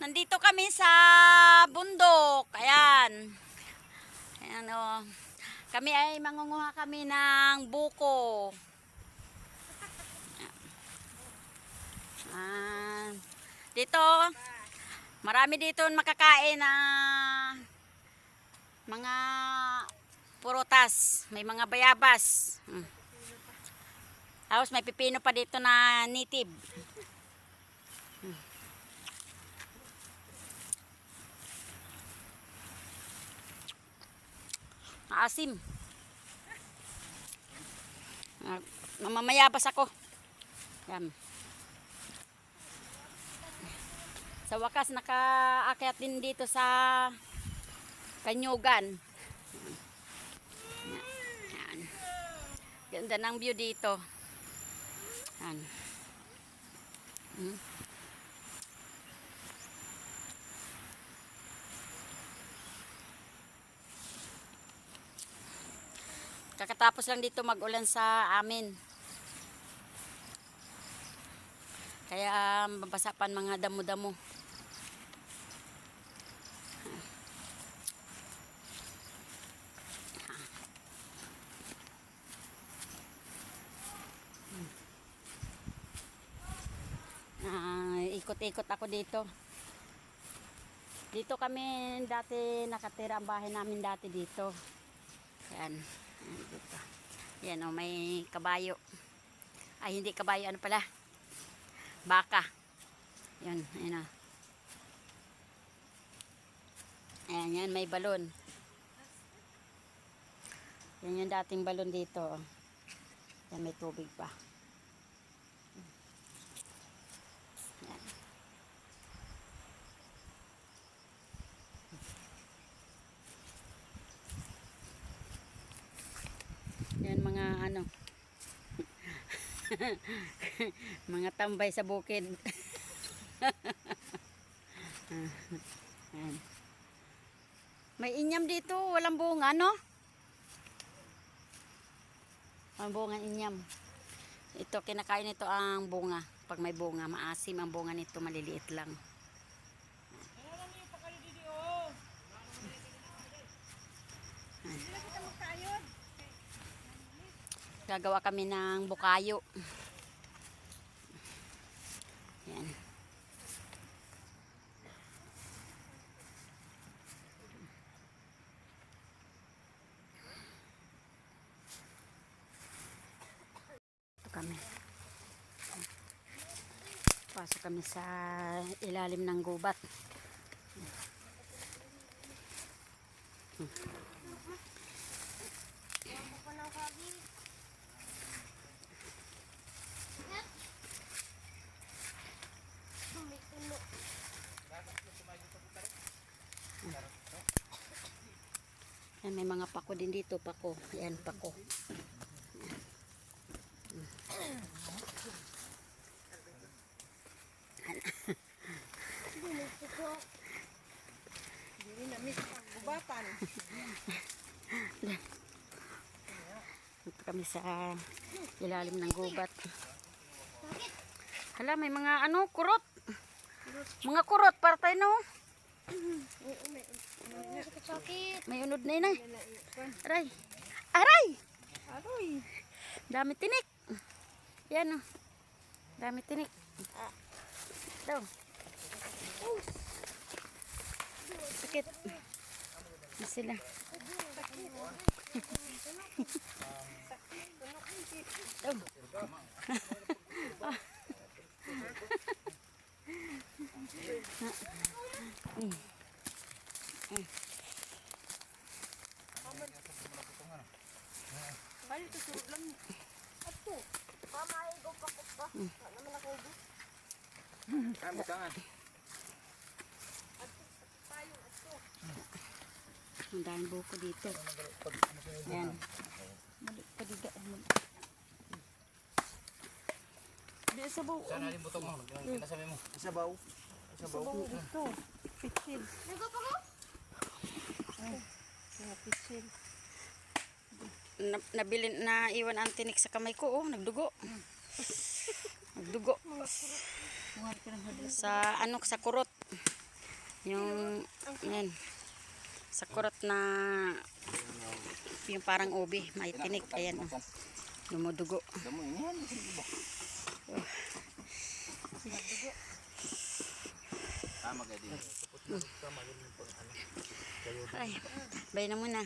Nandito kami sa bundok. Ayan. Ayan o. Kami ay mangunguha kami ng buko. Dito, marami dito makakain na mga prutas. May mga bayabas. Tapos may pipino pa dito na native. Maasim. Mamamayabas ako. Yan. Sa wakas nakaakyat din dito sa Kanyugan. Yan. Ganda ng view dito. Yan. Kakatapos lang dito mag-ulan sa amin. Kaya mabasa pa mga damo-damo. Ikot-ikot ako dito. Dito kami dati nakatira, ang bahay namin dati dito. Yan. Dito. Yan o, may kabayo. Ay, hindi kabayo, ano pala? Baka. Yan, ayan o. Ayan, yan, may balon. Yan yung dating balon dito. Yan, may tubig pa. Yan. Yan mga ano. Mga tambay sa bukid. Yan. May inyam dito, walang bunga, no? Walang bunga inyam. Ito, kinakain ito ang bunga. Pag may bunga, maasim ang bunga nito, maliliit lang. Gagawa kami ng bukayo. Yan. Ito kami. Pasok kami sa ilalim ng gubat. Yan, may mga pako din dito, pako. Yan, pako. Hindi namin gubatan. Dito kami sa ilalim ng gubat. Hala, may mga ano, kurot. Mga kurot, para tayo, no? May unod na inay. Aray. Aray! Aroy. Dami tinik. Yan, oh. Dami tinik. Ito. Sakit. Na sila. Ito. Bali ito surut lang. Ato. Pamaigo pa ko pa. Naman ako ubo. Ay, butangan. Ang daming buko dito. Yan. Padiga. Di sabaw. Saan natin butong mo? Kinasabi mo. Sabaw. Sabaw ito. Pitsil. Nago pa ko? Pitsil. Nabilin na iwan ang tinik sa kamay ko, oh, nagdugo. Nagdugo. Sa ano, sa kurot. Yung, yan. Sa kurot na, yung parang ubi, may tinik. Ayan, oh. Dumudugo. Damo yan. Tama ka din. Ay, bay na muna.